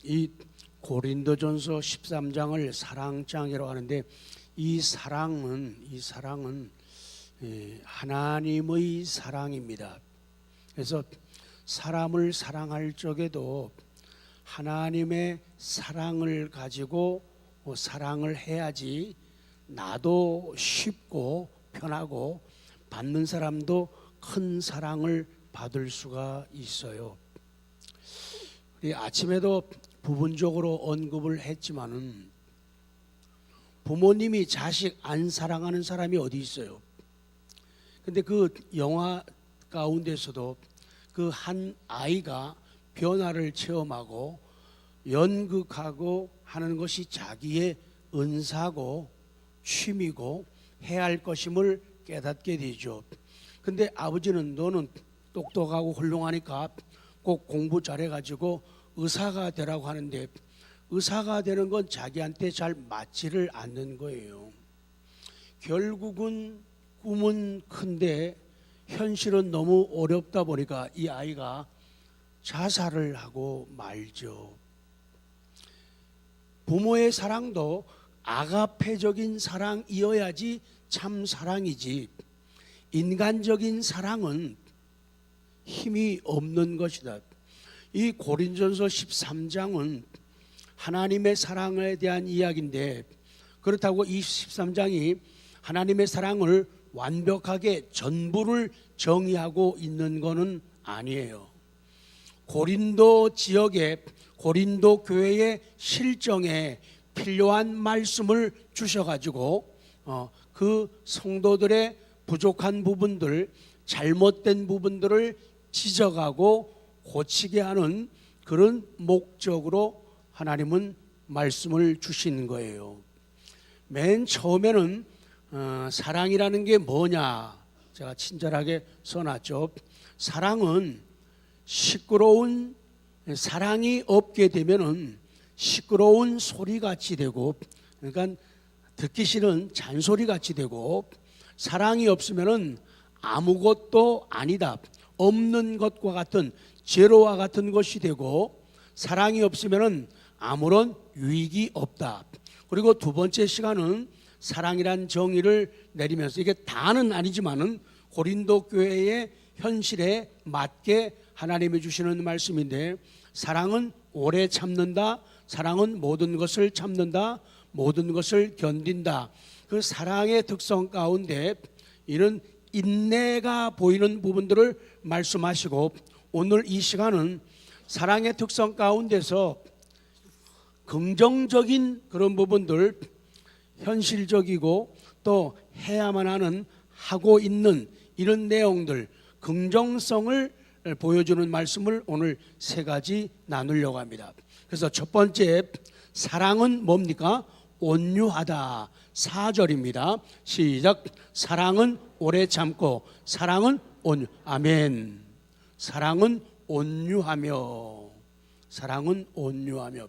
이 고린도전서 13장을 사랑장이라고 하는데 이 사랑은 하나님의 사랑입니다. 그래서 사람을 사랑할 적에도 하나님의 사랑을 가지고 사랑을 해야지 나도 쉽고 편하고 받는 사람도 큰 사랑을 받을 수가 있어요. 아침에도 부분적으로 언급을 했지만은 부모님이 자식 안 사랑하는 사람이 어디 있어요? 근데 그 영화 가운데서도 그 한 아이가 변화를 체험하고 연극하고 하는 것이 자기의 은사고 취미고 해야 할 것임을 깨닫게 되죠. 근데 아버지는 너는 똑똑하고 훌륭하니까 꼭 공부 잘해가지고 의사가 되라고 하는데 의사가 되는 건 자기한테 잘 맞지를 않는 거예요. 결국은 꿈은 큰데 현실은 너무 어렵다 보니까 이 아이가 자살을 하고 말죠. 부모의 사랑도 아가페적인 사랑이어야지 참 사랑이지 인간적인 사랑은 힘이 없는 것이다. 이 고린도전서 13장은 하나님의 사랑에 대한 이야기인데 그렇다고 이 13장이 하나님의 사랑을 완벽하게 전부를 정의하고 있는 것은 아니에요. 고린도 지역에 고린도 교회의 실정에 필요한 말씀을 주셔가지고 그 성도들의 부족한 부분들, 잘못된 부분들을 지적하고 고치게 하는 그런 목적으로 하나님은 말씀을 주신 거예요. 맨 처음에는 사랑이라는 게 뭐냐 제가 친절하게 써놨죠. 사랑은 시끄러운 사랑이 없게 되면은 시끄러운 소리같이 되고 그러니까 듣기 싫은 잔소리같이 되고 사랑이 없으면은 아무것도 아니다 없는 것과 같은 제로와 같은 것이 되고 사랑이 없으면은 아무런 유익이 없다. 그리고 두 번째 시간은 사랑이란 정의를 내리면서 이게 다는 아니지만은 고린도 교회의 현실에 맞게 하나님이 주시는 말씀인데 사랑은 오래 참는다. 사랑은 모든 것을 참는다. 모든 것을 견딘다. 그 사랑의 특성 가운데 이런 인내가 보이는 부분들을 말씀하시고 오늘 이 시간은 사랑의 특성 가운데서 긍정적인 그런 부분들 현실적이고 또 해야만 하는 하고 있는 이런 내용들 긍정성을 보여주는 말씀을 오늘 세 가지 나누려고 합니다. 그래서 첫 번째 사랑은 뭡니까? 온유하다 4절입니다. 시작. 사랑은 오래 참고 사랑은 온유. 아멘. 사랑은 온유하며 사랑은 온유하며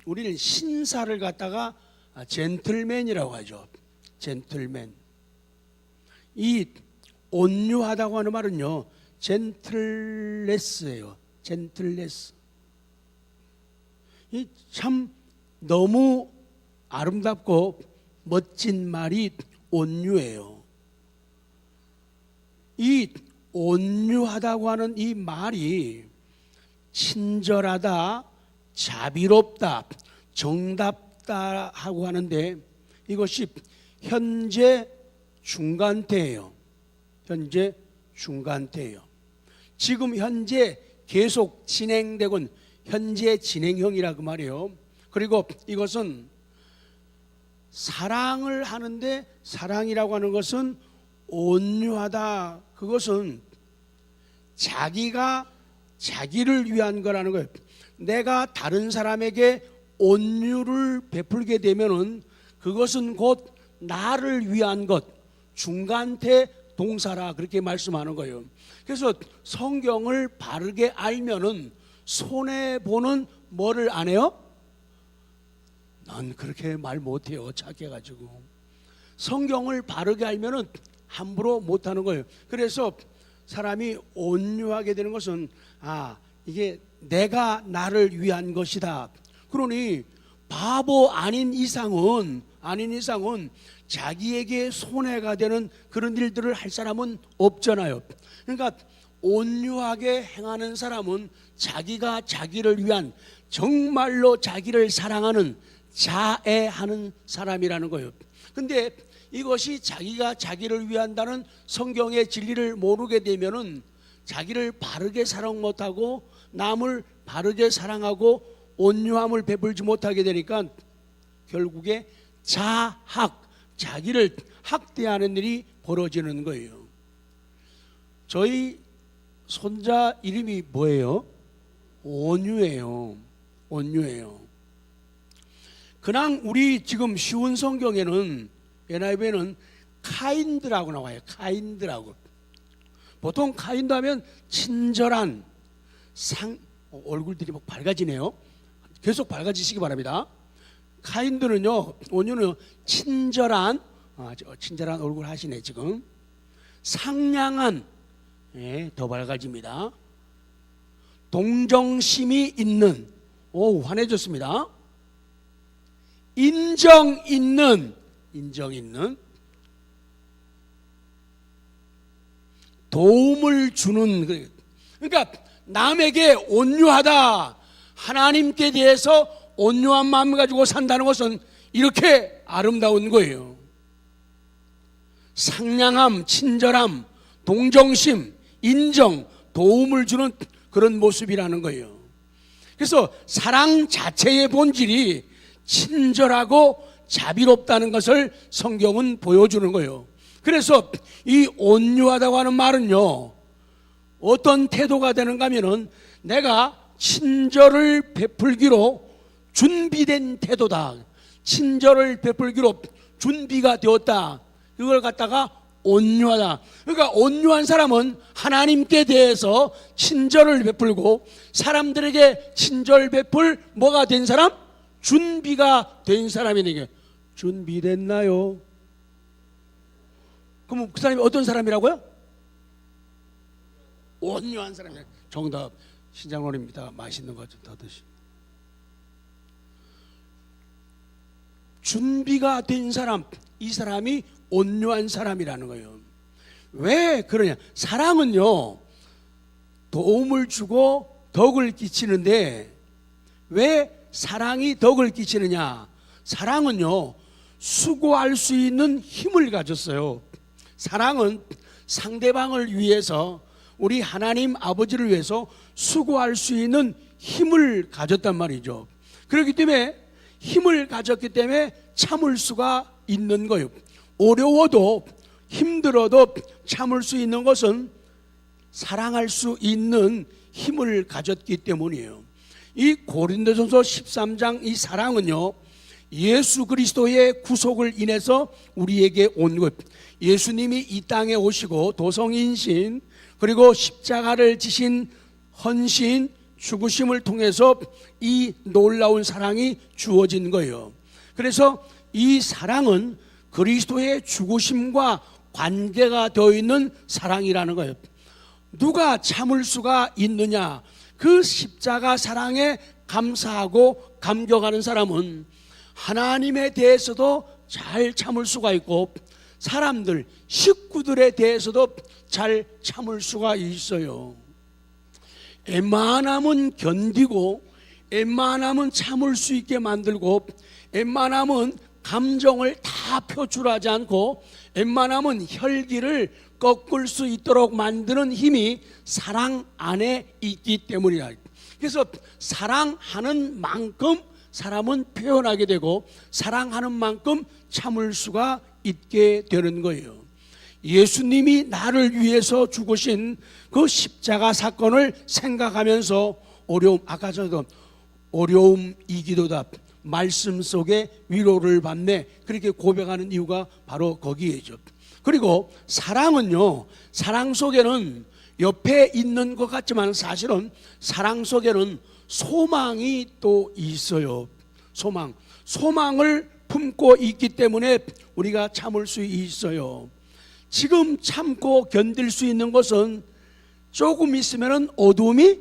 우리는 신사를 갖다가 젠틀맨이라고 하죠. 젠틀맨. 이 온유하다고 하는 말은요 젠틀레스예요. 젠틀레스. 이 참 너무 아름답고 멋진 말이 온유예요. 이 온유하다고 하는 이 말이 친절하다, 자비롭다, 정답다 하고 하는데 이것이 현재 중간태예요. 현재 중간태예요. 지금 현재 계속 진행되고 현재 진행형이라고 말이에요. 그리고 이것은 사랑을 하는데 사랑이라고 하는 것은 온유하다. 그것은 자기가 자기를 위한 거라는 거예요. 내가 다른 사람에게 온유를 베풀게 되면은 그것은 곧 나를 위한 것, 중간태 동사라 그렇게 말씀하는 거예요. 그래서 성경을 바르게 알면은 손해 보는 뭐를 안 해요? 난 그렇게 말 못해요. 착해가지고. 성경을 바르게 알면은 함부로 못하는 거예요. 그래서 사람이 온유하게 되는 것은 이게 내가 나를 위한 것이다. 그러니 바보 아닌 이상은 자기에게 손해가 되는 그런 일들을 할 사람은 없잖아요. 그러니까 온유하게 행하는 사람은 자기가 자기를 위한, 정말로 자기를 사랑하는, 자애하는 사람이라는 거예요. 근데 이것이 자기가 자기를 위한다는 성경의 진리를 모르게 되면은 자기를 바르게 사랑 못하고 남을 바르게 사랑하고 온유함을 베풀지 못하게 되니까 결국에 자기를 학대하는 일이 벌어지는 거예요. 저희 손자 이름이 뭐예요? 온유예요. 그냥 우리 지금 쉬운 성경에는, NIV에는 카인드라고 나와요. 카인드라고. 보통 카인드 하면 친절한, 얼굴들이 막 밝아지네요. 계속 밝아지시기 바랍니다. 카인드는요, 온유는 친절한, 친절한 얼굴 하시네 지금. 상냥한, 더 밝아집니다. 동정심이 있는, 환해졌습니다. 인정 있는, 도움을 주는. 그러니까 남에게 온유하다, 하나님께 대해서 온유한 마음 가지고 산다는 것은 이렇게 아름다운 거예요. 상냥함, 친절함, 동정심, 인정, 도움을 주는 그런 모습이라는 거예요. 그래서 사랑 자체의 본질이 친절하고 자비롭다는 것을 성경은 보여주는 거예요. 그래서 이 온유하다고 하는 말은요, 어떤 태도가 되는가 하면은 내가 친절을 베풀기로 준비된 태도다. 친절을 베풀기로 준비가 되었다. 이걸 갖다가 온유하다. 그러니까 온유한 사람은 하나님께 대해서 친절을 베풀고 사람들에게 친절 베풀 뭐가 된 사람? 준비가 된 사람이니까. 준비됐나요? 그럼 그 사람이 어떤 사람이라고요? 온유한 사람이에요. 정답. 신장로입니다. 맛있는 거 좀 더 드시. 준비가 된 사람, 이 사람이 온유한 사람이라는 거예요. 왜 그러냐? 사랑은요, 도움을 주고 덕을 끼치는데, 왜 사랑이 덕을 끼치느냐? 사랑은요, 수고할 수 있는 힘을 가졌어요. 사랑은 상대방을 위해서, 우리 하나님 아버지를 위해서 수고할 수 있는 힘을 가졌단 말이죠. 그렇기 때문에 힘을 가졌기 때문에 참을 수가 있는 거예요. 어려워도 힘들어도 참을 수 있는 것은 사랑할 수 있는 힘을 가졌기 때문이에요. 이 고린도전서 13장 이 사랑은요, 예수 그리스도의 구속을 인해서 우리에게 온 것. 예수님이 이 땅에 오시고 도성인신, 그리고 십자가를 지신 헌신, 죽으심을 통해서 이 놀라운 사랑이 주어진 거예요. 그래서 이 사랑은 그리스도의 죽으심과 관계가 되어 있는 사랑이라는 거예요. 누가 참을 수가 있느냐? 그 십자가 사랑에 감사하고 감격하는 사람은 하나님에 대해서도 잘 참을 수가 있고 사람들, 식구들에 대해서도 잘 참을 수가 있어요. 웬만하면 견디고, 웬만하면 참을 수 있게 만들고, 웬만하면 감정을 다 표출하지 않고, 웬만하면 혈기를 꺾을 수 있도록 만드는 힘이 사랑 안에 있기 때문이다. 그래서 사랑하는 만큼 사람은 표현하게 되고, 사랑하는 만큼 참을 수가 있게 되는 거예요. 예수님이 나를 위해서 죽으신 그 십자가 사건을 생각하면서 아까 저도 어려움이기도다, 말씀 속에 위로를 받네, 그렇게 고백하는 이유가 바로 거기에죠. 그리고 사랑은요, 사랑 속에는 옆에 있는 것 같지만 사실은 사랑 속에는 소망이 또 있어요. 소망을 품고 있기 때문에 우리가 참을 수 있어요. 지금 참고 견딜 수 있는 것은 조금 있으면 어둠이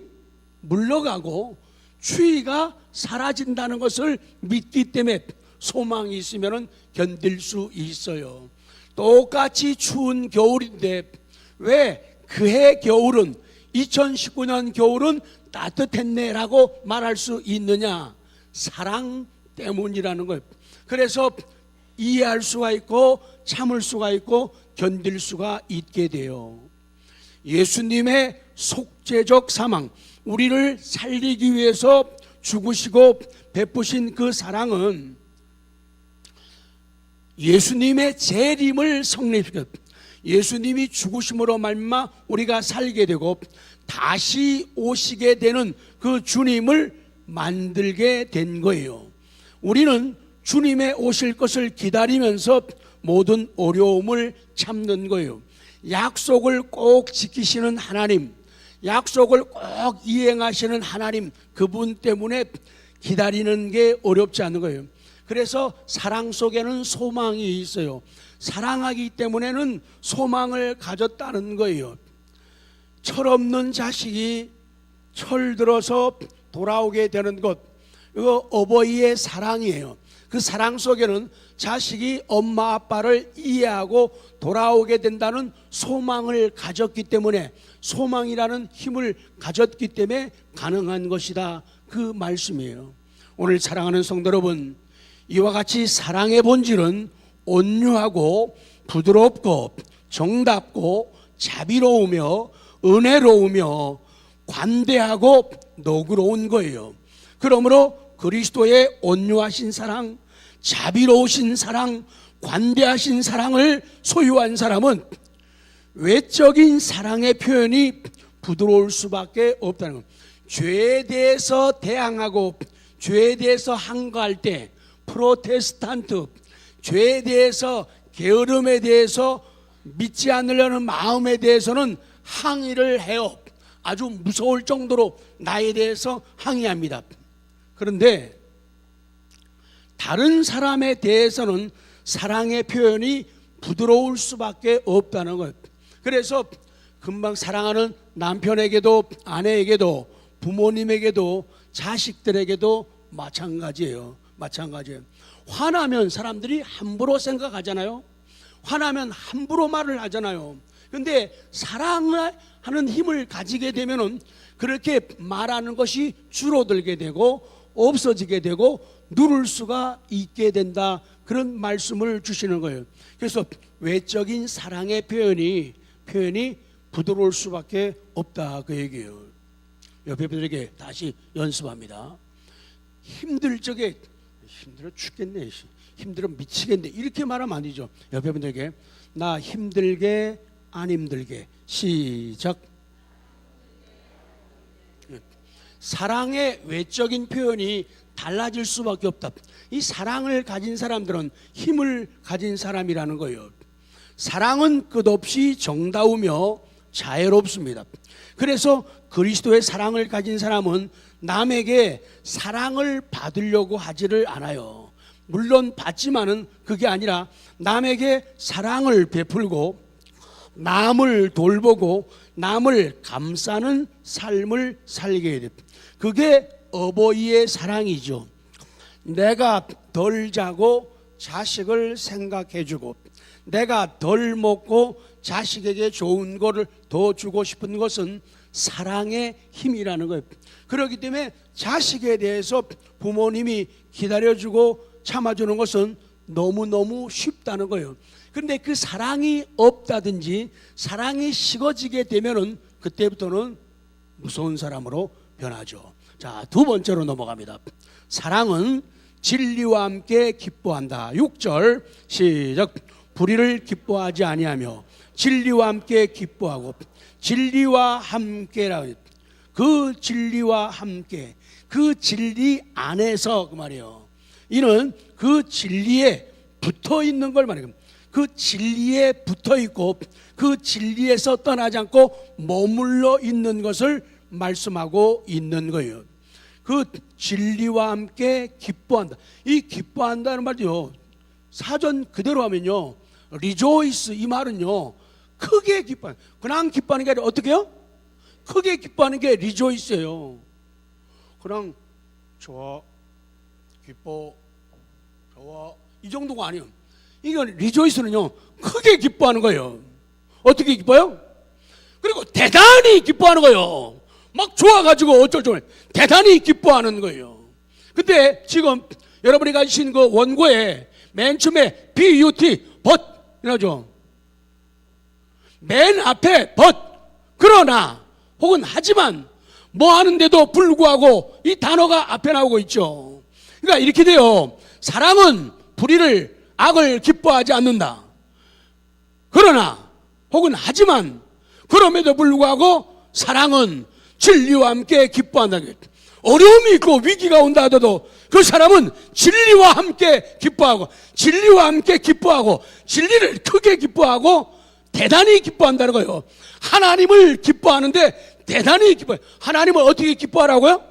물러가고 추위가 사라진다는 것을 믿기 때문에 소망이 있으면 견딜 수 있어요. 똑같이 추운 겨울인데 왜 그해 겨울은 2019년 겨울은 따뜻했네라고 말할 수 있느냐? 사랑 때문이라는 거예요. 그래서 이해할 수가 있고 참을 수가 있고 견딜 수가 있게 돼요. 예수님의 속죄적 사망, 우리를 살리기 위해서 죽으시고 베푸신 그 사랑은 예수님의 재림을 성립시켰. 예수님이 죽으심으로 말미암아 우리가 살게 되고 다시 오시게 되는 그 주님을 만들게 된 거예요. 우리는 주님의 오실 것을 기다리면서 모든 어려움을 참는 거예요. 약속을 꼭 지키시는 하나님, 약속을 꼭 이행하시는 하나님, 그분 때문에 기다리는 게 어렵지 않은 거예요. 그래서 사랑 속에는 소망이 있어요. 사랑하기 때문에는 소망을 가졌다는 거예요. 철없는 자식이 철들어서 돌아오게 되는 것, 이거 어버이의 사랑이에요. 그 사랑 속에는 자식이 엄마 아빠를 이해하고 돌아오게 된다는 소망을 가졌기 때문에, 소망이라는 힘을 가졌기 때문에 가능한 것이다, 그 말씀이에요. 오늘 사랑하는 성도 여러분, 이와 같이 사랑의 본질은 온유하고 부드럽고 정답고 자비로우며 은혜로우며 관대하고 너그러운 거예요. 그러므로 그리스도의 온유하신 사랑, 자비로우신 사랑, 관대하신 사랑을 소유한 사람은 외적인 사랑의 표현이 부드러울 수밖에 없다는 겁니다. 죄에 대해서 대항하고 죄에 대해서 항거할 때 프로테스탄트, 죄에 대해서 게으름에 대해서 믿지 않으려는 마음에 대해서는 항의를 해요. 아주 무서울 정도로 나에 대해서 항의합니다. 그런데 다른 사람에 대해서는 사랑의 표현이 부드러울 수밖에 없다는 것. 그래서 금방 사랑하는 남편에게도 아내에게도 부모님에게도 자식들에게도 마찬가지예요. 화나면 사람들이 함부로 생각하잖아요. 화나면 함부로 말을 하잖아요. 그런데 사랑하는 힘을 가지게 되면은 그렇게 말하는 것이 줄어들게 되고 없어지게 되고 누를 수가 있게 된다, 그런 말씀을 주시는 거예요. 그래서 외적인 사랑의 표현이 부드러울 수밖에 없다, 그 얘기예요. 옆에 분들에게 다시 연습합니다. 힘들 적에 힘들어 죽겠네, 힘들어 미치겠네, 이렇게 말하면 안 되죠. 옆에 분들에게 나 힘들게 안 힘들게. 시작. 사랑의 외적인 표현이 달라질 수밖에 없다. 이 사랑을 가진 사람들은 힘을 가진 사람이라는 거예요. 사랑은 끝없이 정다우며 자애롭습니다. 그래서 그리스도의 사랑을 가진 사람은 남에게 사랑을 받으려고 하지를 않아요. 물론 받지만은 그게 아니라 남에게 사랑을 베풀고 남을 돌보고 남을 감싸는 삶을 살게 됩니다. 그게 어버이의 사랑이죠. 내가 덜 자고 자식을 생각해주고 내가 덜 먹고 자식에게 좋은 거를 더 주고 싶은 것은 사랑의 힘이라는 거예요. 그렇기 때문에 자식에 대해서 부모님이 기다려주고 참아주는 것은 너무너무 쉽다는 거예요. 그런데 그 사랑이 없다든지 사랑이 식어지게 되면은 그때부터는 무서운 사람으로 변하죠. 자, 두 번째로 넘어갑니다. 사랑은 진리와 함께 기뻐한다. 6절 시작. 불의를 기뻐하지 아니하며 진리와 함께 기뻐하고. 진리와 함께라. 그 진리와 함께, 그 진리 안에서, 그 말이에요. 이는 그 진리에 붙어 있는 걸 말해요. 그 진리에 붙어 있고 그 진리에서 떠나지 않고 머물러 있는 것을 말씀하고 있는 거예요. 그 진리와 함께 기뻐한다. 이 기뻐한다는 말이요, 사전 그대로 하면요, rejoice, 이 말은요 크게 기뻐하는, 그냥 기뻐하는 게 아니라 어떻게 해요? 크게 기뻐하는 게 rejoice예요. 그냥 좋아, 기뻐, 좋아 이 정도가 아니에요. 이건 리조이스는요 크게 기뻐하는 거예요. 어떻게 기뻐요? 그리고 대단히 기뻐하는 거예요. 막 좋아가지고 어쩔 줄 몰라 대단히 기뻐하는 거예요. 근데 지금 여러분이 가지신 그 원고에 맨 처음에 but, but 이라죠. 맨 앞에 but, 그러나 혹은 하지만 뭐 하는데도 불구하고 이 단어가 앞에 나오고 있죠. 그러니까 이렇게 돼요. 사랑은 불의를 악을 기뻐하지 않는다. 그러나 혹은 하지만 그럼에도 불구하고 사랑은 진리와 함께 기뻐한다. 어려움이 있고 위기가 온다 하더라도 그 사람은 진리와 함께 기뻐하고 진리와 함께 기뻐하고 진리를 크게 기뻐하고 대단히 기뻐한다는 거예요. 하나님을 기뻐하는데 대단히 기뻐해요. 하나님을 어떻게 기뻐하라고요?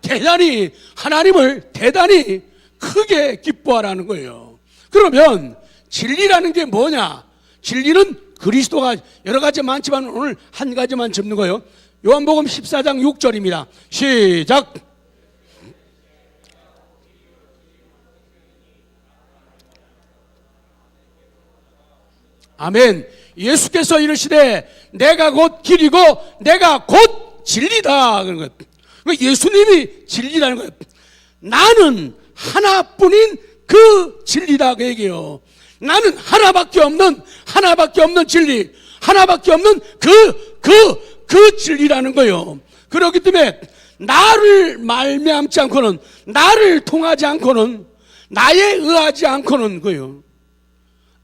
대단히, 하나님을 대단히 크게 기뻐하라는 거예요. 그러면 진리라는 게 뭐냐? 진리는 그리스도가 여러 가지 많지만 오늘 한 가지만 짚는 거예요. 요한복음 14장 6절입니다. 시작. 아멘. 예수께서 이르시되 내가 곧 길이고 내가 곧 진리다. 그런 거예요. 예수님이 진리라는 거예요. 나는 하나뿐인 그 진리다 그 얘기예요. 나는 하나밖에 없는 진리, 하나밖에 없는 그 진리라는 거예요. 그렇기 때문에 나를 말미암지 않고는, 나를 통하지 않고는, 나에 의하지 않고는 거예요.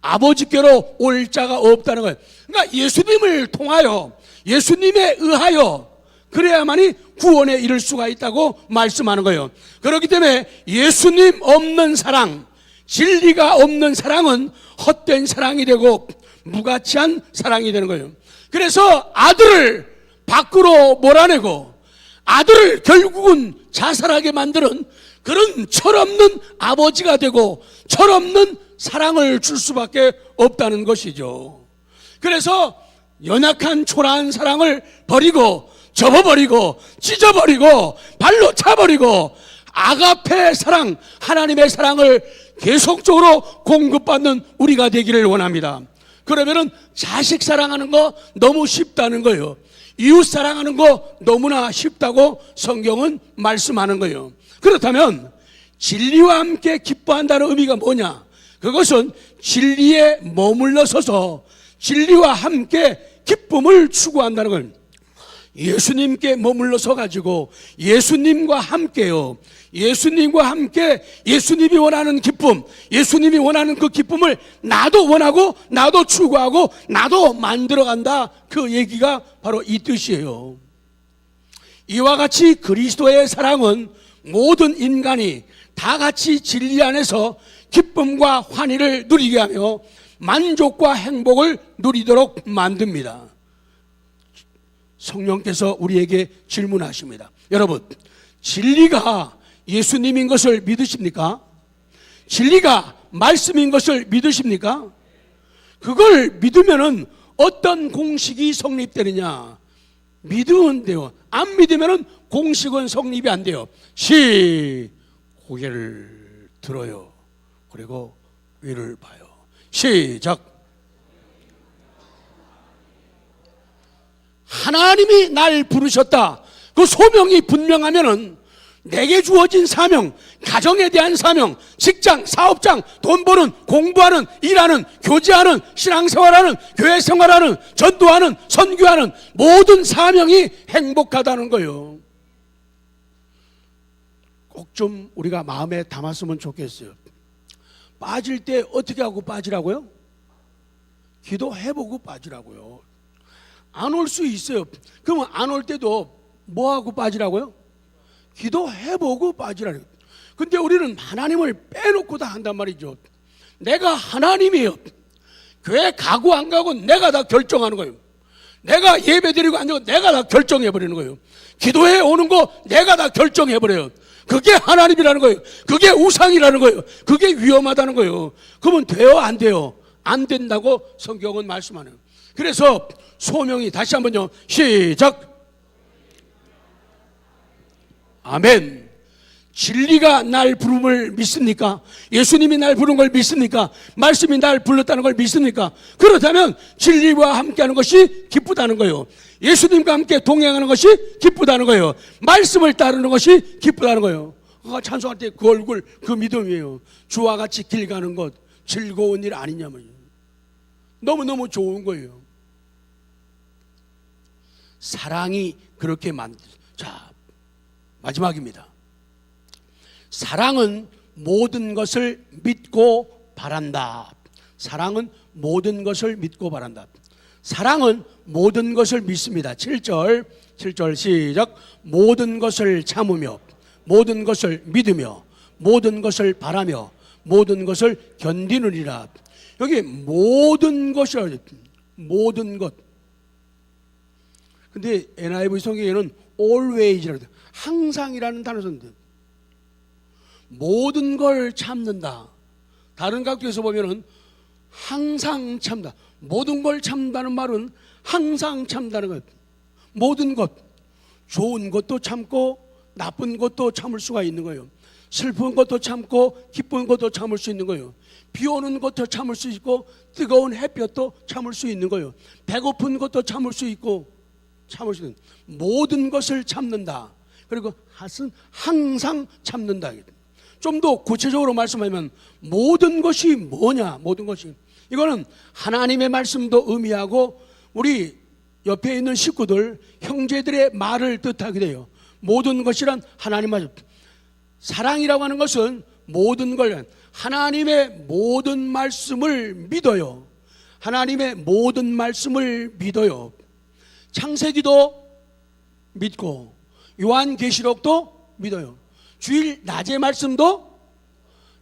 아버지께로 올 자가 없다는 거예요. 그러니까 예수님을 통하여, 예수님에 의하여 그래야만이 구원에 이를 수가 있다고 말씀하는 거예요. 그렇기 때문에 예수님 없는 사랑, 진리가 없는 사랑은 헛된 사랑이 되고 무가치한 사랑이 되는 거예요. 그래서 아들을 밖으로 몰아내고 아들을 결국은 자살하게 만드는 그런 철없는 아버지가 되고 철없는 사랑을 줄 수밖에 없다는 것이죠. 그래서 연약한 초라한 사랑을 버리고 접어버리고 찢어버리고 발로 차버리고 아가페 사랑, 하나님의 사랑을 계속적으로 공급받는 우리가 되기를 원합니다. 그러면은 자식 사랑하는 거 너무 쉽다는 거예요. 이웃 사랑하는 거 너무나 쉽다고 성경은 말씀하는 거예요. 그렇다면 진리와 함께 기뻐한다는 의미가 뭐냐? 그것은 진리에 머물러 서서 진리와 함께 기쁨을 추구한다는 걸, 예수님께 머물러 서 가지고 예수님과 함께요. 예수님과 함께 예수님이 원하는 기쁨, 예수님이 원하는 그 기쁨을 나도 원하고 나도 추구하고 나도 만들어간다. 그 얘기가 바로 이 뜻이에요. 이와 같이 그리스도의 사랑은 모든 인간이 다 같이 진리 안에서 기쁨과 환희를 누리게 하며 만족과 행복을 누리도록 만듭니다. 성령께서 우리에게 질문하십니다. 여러분, 진리가 예수님인 것을 믿으십니까? 진리가 말씀인 것을 믿으십니까? 그걸 믿으면은 어떤 공식이 성립되느냐? 믿으면 돼요. 안 믿으면은 공식은 성립이 안 돼요. 고개를 들어요. 그리고 위를 봐요. 시작. 하나님이 날 부르셨다. 그 소명이 분명하면은 내게 주어진 사명, 가정에 대한 사명, 직장, 사업장, 돈 버는, 공부하는, 일하는, 교제하는, 신앙생활하는, 교회생활하는, 전도하는, 선교하는 모든 사명이 행복하다는 거예요. 꼭 좀 우리가 마음에 담았으면 좋겠어요. 빠질 때 어떻게 하고 빠지라고요? 기도해보고 빠지라고요. 안 올 수 있어요. 그러면 안 올 때도 뭐 하고 빠지라고요? 기도해보고 빠지라고요. 근데 우리는 하나님을 빼놓고 다 한단 말이죠. 내가 하나님이에요. 교회 가고 안 가고 내가 다 결정하는 거예요. 내가 예배 드리고 안 드리고 내가 다 결정해버리는 거예요. 기도해 오는 거 내가 다 결정해버려요. 그게 하나님이라는 거예요. 그게 우상이라는 거예요. 그게 위험하다는 거예요. 그러면 돼요? 안 돼요? 안 된다고 성경은 말씀하네요. 그래서 소명이, 다시 한번요, 시작. 아멘. 진리가 날 부름을 믿습니까? 예수님이 날 부른 걸 믿습니까? 말씀이 날 불렀다는 걸 믿습니까? 그렇다면 진리와 함께하는 것이 기쁘다는 거예요. 예수님과 함께 동행하는 것이 기쁘다는 거예요. 말씀을 따르는 것이 기쁘다는 거예요. 찬송할 때 그 얼굴, 그 믿음이에요. 주와 같이 길 가는 것 즐거운 일 아니냐면요. 너무너무 좋은 거예요. 사랑이 그렇게 자, 마지막입니다. 사랑은 모든 것을 믿고 바란다. 사랑은 모든 것을 믿고 바란다. 사랑은 모든 것을 믿습니다. 7절 시작. 모든 것을 참으며 모든 것을 믿으며 모든 것을 바라며 모든 것을 견디느니라. 여기 모든 것이 모든 것. 근데 NIV 성경에는 always라고 해요. 항상이라는 단어 썼는데 모든 걸 참는다. 다른 각도에서 보면은 항상 참다. 모든 걸 참다는 말은 항상 참다는 것. 모든 것, 좋은 것도 참고 나쁜 것도 참을 수가 있는 거예요. 슬픈 것도 참고 기쁜 것도 참을 수 있는 거예요. 비 오는 것도 참을 수 있고 뜨거운 햇볕도 참을 수 있는 거예요. 배고픈 것도 참을 수 있고 참을 수 있는 모든 것을 참는다. 그리고 항상 참는다. 좀 더 구체적으로 말씀하면 모든 것이 뭐냐? 모든 것이 이거는 하나님의 말씀도 의미하고 우리 옆에 있는 식구들 형제들의 말을 뜻하게 돼요. 모든 것이란 하나님 말씀. 사랑이라고 하는 것은 모든 걸 하나님의 모든 말씀을 믿어요. 하나님의 모든 말씀을 믿어요. 창세기도 믿고 요한계시록도 믿어요. 주일 낮의 말씀도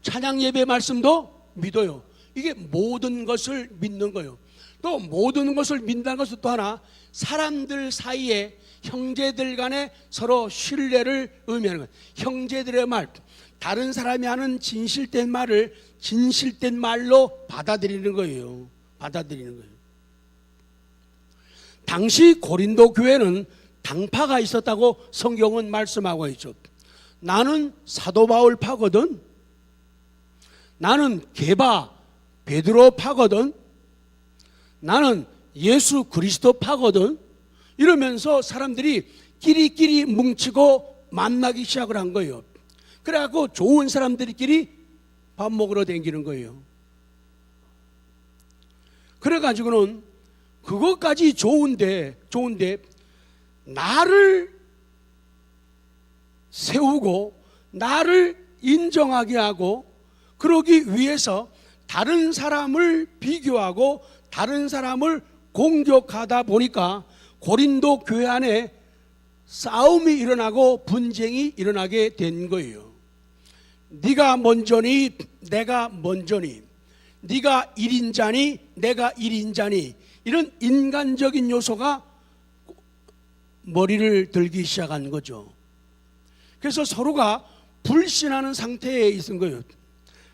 찬양 예배 말씀도 믿어요. 이게 모든 것을 믿는 거예요. 또 모든 것을 믿는다는 것은 또 하나 사람들 사이에 형제들 간에 서로 신뢰를 의미하는 거예요. 형제들의 말, 다른 사람이 하는 진실된 말을 진실된 말로 받아들이는 거예요. 받아들이는 거예요. 당시 고린도 교회는 당파가 있었다고 성경은 말씀하고 있죠. 나는 사도 바울 파거든. 나는 게바 베드로 파거든. 나는 예수 그리스도 파거든. 이러면서 사람들이 끼리끼리 뭉치고 만나기 시작을 한 거예요. 그래갖고 좋은 사람들끼리 밥 먹으러 다니는 거예요. 그래가지고는 그것까지 좋은데 나를 세우고 나를 인정하게 하고 그러기 위해서 다른 사람을 비교하고 다른 사람을 공격하다 보니까 고린도 교회 안에 싸움이 일어나고 분쟁이 일어나게 된 거예요. 네가 먼저니 내가 먼저니, 네가 1인자니 내가 1인자니, 이런 인간적인 요소가 머리를 들기 시작한 거죠. 그래서 서로가 불신하는 상태에 있은 거예요.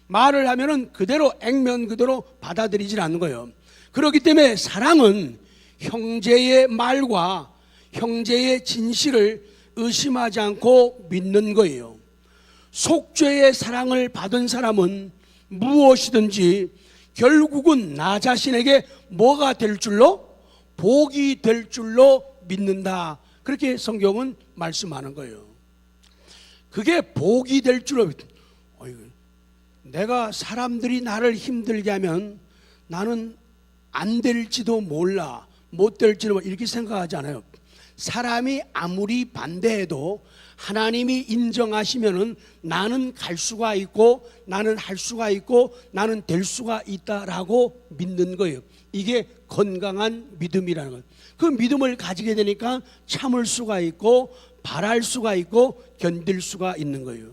말을 하면은 그대로 액면 그대로 받아들이질 않는 거예요. 그렇기 때문에 사랑은 형제의 말과 형제의 진실을 의심하지 않고 믿는 거예요. 속죄의 사랑을 받은 사람은 무엇이든지 결국은 나 자신에게 뭐가 될 줄로? 복이 될 줄로 믿는다. 그렇게 성경은 말씀하는 거예요. 그게 복이 될 줄로. 내가 사람들이 나를 힘들게 하면 나는 안 될지도 몰라, 못 될지도 몰라, 이렇게 생각하지 않아요. 사람이 아무리 반대해도 하나님이 인정하시면은 나는 갈 수가 있고 나는 할 수가 있고 나는 될 수가 있다라고 믿는 거예요. 이게 건강한 믿음이라는 거예요. 그 믿음을 가지게 되니까 참을 수가 있고 바랄 수가 있고 견딜 수가 있는 거예요.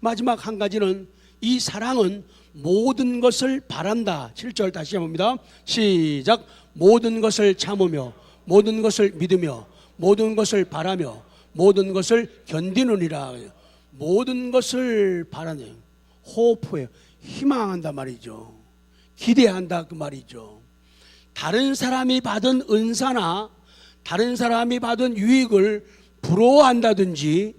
마지막 한 가지는 이 사랑은 모든 것을 바란다. 7절 다시 해봅니다. 시작. 모든 것을 참으며 모든 것을 믿으며 모든 것을 바라며 모든 것을 견디느니라. 모든 것을 바라네요. 호프예요. 희망한다 말이죠. 기대한다 그 말이죠. 다른 사람이 받은 은사나 다른 사람이 받은 유익을 부러워한다든지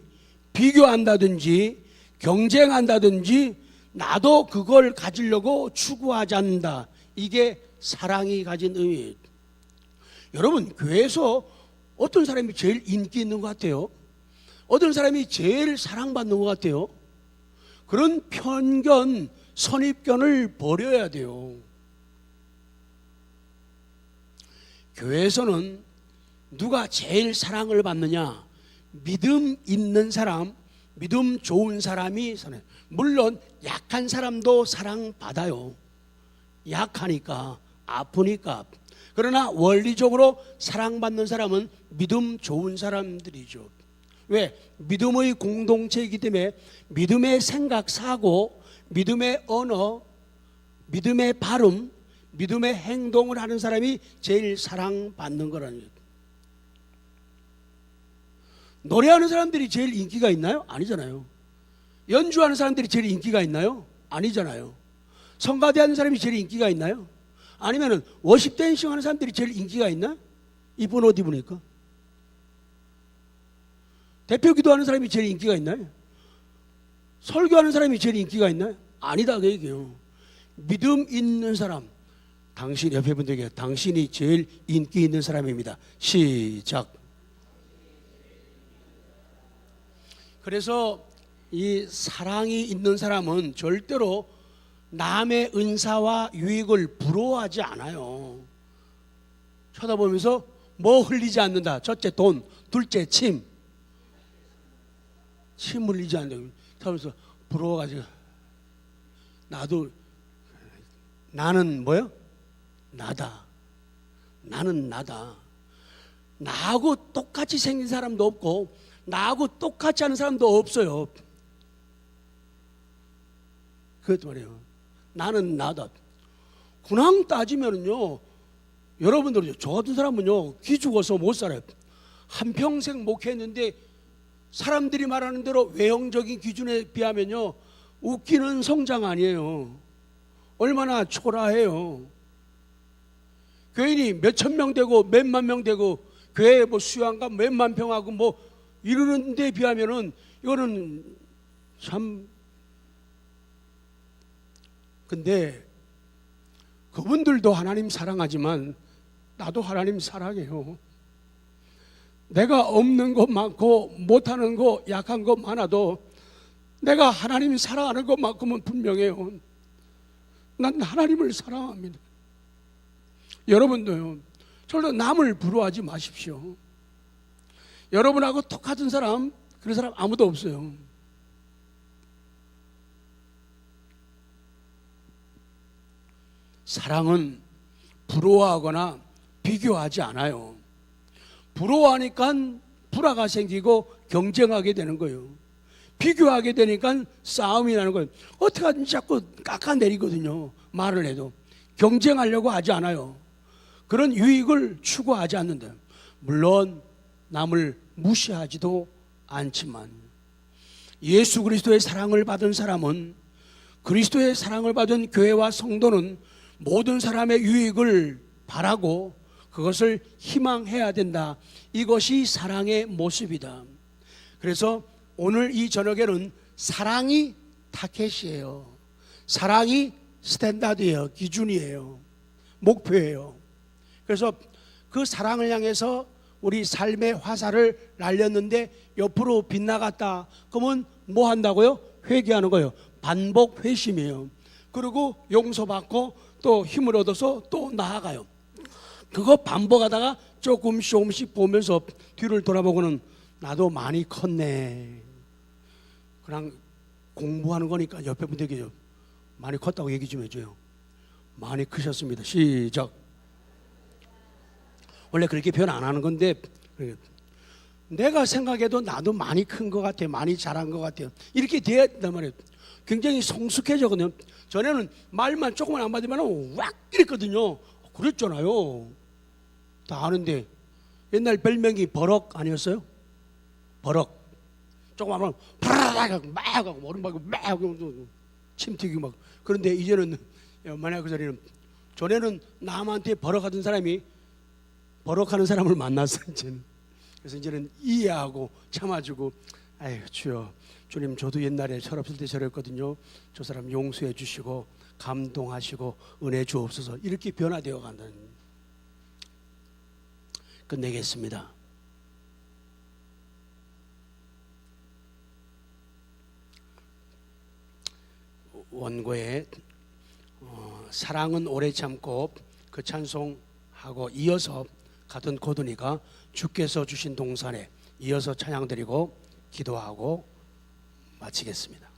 비교한다든지 경쟁한다든지 나도 그걸 가지려고 추구하지 않는다. 이게 사랑이 가진 의미예요. 여러분, 교회에서 어떤 사람이 제일 인기 있는 것 같아요? 어떤 사람이 제일 사랑받는 것 같아요? 그런 편견, 선입견을 버려야 돼요. 교회에서는 누가 제일 사랑을 받느냐? 믿음 있는 사람, 믿음 좋은 사람이 사랑해요. 물론 약한 사람도 사랑받아요. 약하니까, 아프니까. 그러나 원리적으로 사랑받는 사람은 믿음 좋은 사람들이죠. 왜? 믿음의 공동체이기 때문에 믿음의 생각, 사고, 믿음의 언어, 믿음의 발음, 믿음의 행동을 하는 사람이 제일 사랑받는 거라는 거예요. 노래하는 사람들이 제일 인기가 있나요? 아니잖아요. 연주하는 사람들이 제일 인기가 있나요? 아니잖아요. 성가대하는 사람이 제일 인기가 있나요? 아니면은 워십 댄싱 하는 사람들이 제일 인기가 있나? 이쁜 옷 입으니까. 대표 기도하는 사람이 제일 인기가 있나요? 설교하는 사람이 제일 인기가 있나요? 아니다 그 얘기예요. 믿음 있는 사람, 당신 옆에 분들에게 당신이 제일 인기 있는 사람입니다. 시작. 그래서 이 사랑이 있는 사람은 절대로 남의 은사와 유익을 부러워하지 않아요. 쳐다보면서 뭐 흘리지 않는다. 첫째 돈, 둘째 침 흘리지 않는다. 쳐다보면서 부러워가지고 나도 나는 뭐요? 나다. 나는 나다. 나하고 똑같이 생긴 사람도 없고 나하고 똑같지 않은 사람도 없어요. 그것도 말이에요. 나는 나다. 근황 따지면은요, 여러분들 저 같은 사람은요 기죽어서 못 살아요. 한평생 목회했는데 사람들이 말하는 대로 외형적인 기준에 비하면요 웃기는 성장 아니에요. 얼마나 초라해요. 교인이 몇천 명 되고 몇만 명 되고 교회 뭐 수양가 몇만 평하고 뭐 이러는 데 비하면은 이거는 참. 근데 그분들도 하나님 사랑하지만 나도 하나님 사랑해요. 내가 없는 것 많고 못하는 거 약한 거 많아도 내가 하나님 사랑하는 것만큼은 분명해요. 난 하나님을 사랑합니다. 여러분도요, 절대 남을 부러워하지 마십시오. 여러분하고 똑같은 사람, 그런 사람 아무도 없어요. 사랑은 부러워하거나 비교하지 않아요. 부러워하니까 불화가 생기고 경쟁하게 되는 거예요. 비교하게 되니까 싸움이 나는 거예요. 어떻게 하든지 자꾸 깎아내리거든요. 말을 해도 경쟁하려고 하지 않아요. 그런 유익을 추구하지 않는다. 물론 남을 무시하지도 않지만 예수 그리스도의 사랑을 받은 사람은, 그리스도의 사랑을 받은 교회와 성도는 모든 사람의 유익을 바라고 그것을 희망해야 된다. 이것이 사랑의 모습이다. 그래서 오늘 이 저녁에는 사랑이 타켓이에요. 사랑이 스탠다드예요. 기준이에요. 목표예요. 그래서 그 사랑을 향해서 우리 삶의 화살을 날렸는데 옆으로 빗나갔다. 그러면 뭐 한다고요? 회개하는 거예요. 반복 회심이에요. 그리고 용서받고 또 힘을 얻어서 또 나아가요. 그거 반복하다가 조금씩 보면서 뒤를 돌아보고는 나도 많이 컸네. 그냥 공부하는 거니까 옆에 분들에게 많이 컸다고 얘기 좀 해줘요. 많이 크셨습니다. 시작. 원래 그렇게 표현 안 하는 건데 내가 생각해도 나도 많이 큰 것 같아요. 많이 자란 것 같아요. 이렇게 돼야 된단 말이에요. 굉장히 성숙해졌거든요. 전에는 말만 조금만 안 받으면 왁 이랬거든요. 그랬잖아요. 다 아는데 옛날 별명이 버럭 아니었어요? 버럭. 조금만 하면 파라락 막 하고 오른발고 막 하고 침 튀기고 막. 그런데 이제는 만약 그 자리는 전에는 남한테 버럭하던 사람이 버럭하는 사람을 만났어요. 이제는. 그래서 이제는 이해하고 참아주고 아유 주여, 주님 저도 옛날에 철없을 때 저랬거든요. 저 사람 용서해 주시고 감동하시고 은혜 주옵소서. 이렇게 변화되어 간다는. 끝내겠습니다. 원고에 사랑은 오래 참고 그 찬송하고 이어서 같은 코드니까 주께서 주신 동산에 이어서 찬양드리고 기도하고 마치겠습니다.